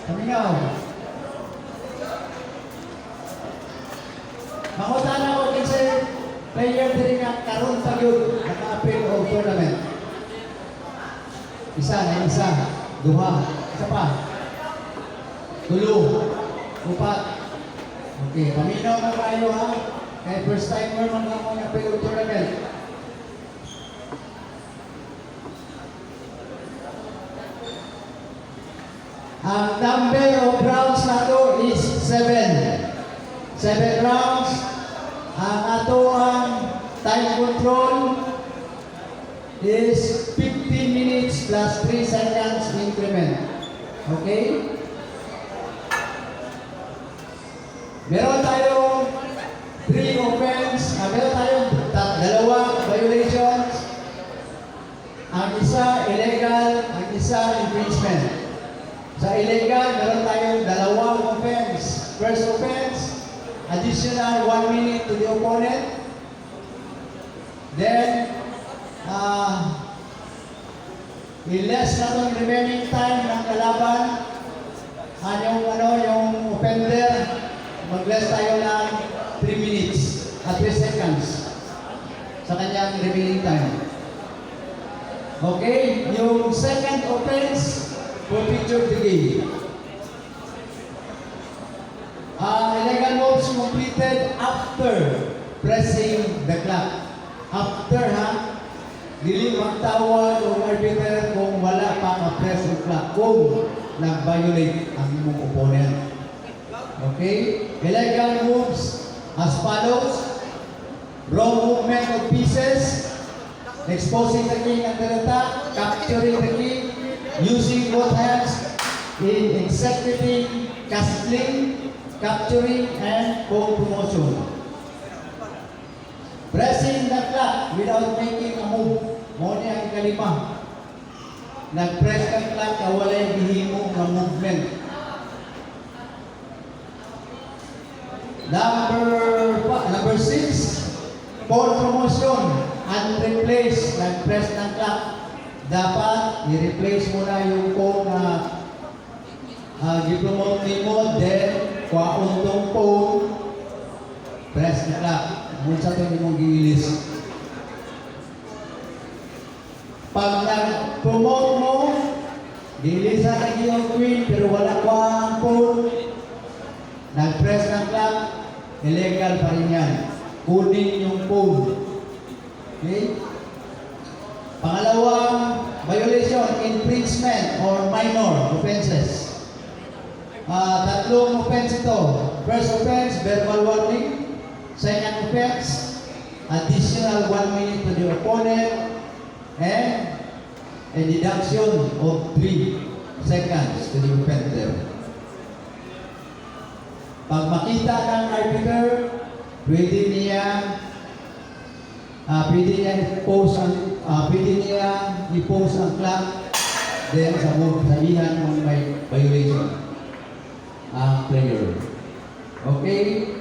Pamingaw. Mangutan ako kasi player din nga karon pa yun naka-appeal o tournament. Isa na isa. Duha. Isa pa. Tulo. Upat. Okay. Paminaw na kayo ha. Kaya first timer man lang mo appeal o tournament. Ang number of rounds nato is 7. 7 rounds. Ang ato ang time control is 15 minutes plus 3 seconds increment. Okay? Meron tayong 3 offense. Meron tayong dalawang violations. Ang isa illegal, ang isa infringement. Sa illegal, meron tayong dalawang offense. First offense, additional 1 minute to the opponent. Then, i-less na itong remaining time ng kalaban. Yung offender, mag-less tayo ng 3 minutes at 3 seconds sa kanyang remaining time. Okay? Yung second offense, forfeiture the game. Illegal moves completed after pressing the clock. After dili magtawag o arbiter kung wala pa ma-press yung clock, kung nag-violate ang imong opponent. Okay? Illegal moves as follows: wrong movement of pieces, exposing the king under attack, capturing the king, using both hands in executing, castling, capturing, and pawn promotion. Pressing the clock without making a move. Mo ni ang ikalima. Nag-press ang clock na walay gihimo ng movement. Number 6, pawn promotion. Unreplace. Nag-press ng clock. Dapat i-replace mo na yung phone na gi-promote mo, then kwaon tong phone, press na clock. Muna sa ito mong giilis. Pag nag-promote mo, giilis na yung queen, pero wala kwa ang phone, nag-press ng clock, illegal pa rin yan. Kunin yung phone. Okay? Pangalawang violation, infringement or minor offenses. Tatlong offense ito. First offense, verbal warning. Second offense, additional 1 minute to the opponent and a deduction of 3 seconds to the offender. Pag makita ng arbiter, pwede niya i-post ang clock, then sabihan kung may violation ang player. Okay?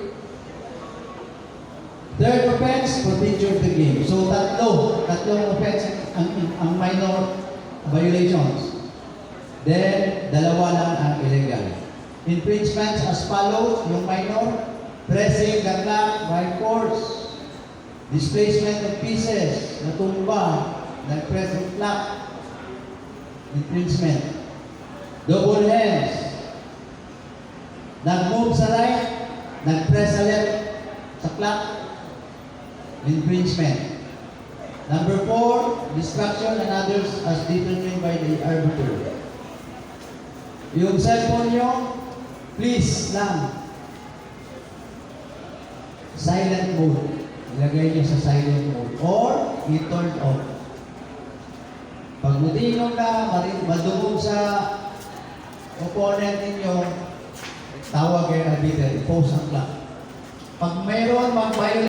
Third offense, forfeiture the game. So tatlong offense ang minor violations. Then dalawa lang ang illegal. Infringements as follows: yung minor, pressing the clock by force, displacement of pieces, natumba, nag-press the clock, infringement. Double hands, nag-move sa right, nag-press sa left sa clock, infringement. Number 4, distraction and others as determined by the arbiter. Yung cellphone nyo, please lang, silent mode. Ilagay nyo sa silent mode or i-turn off. Pag mudinong na, madungog sa opponent ninyo, tawag kayo arbiter, i-post ang clock. Pag mayroon mag-violate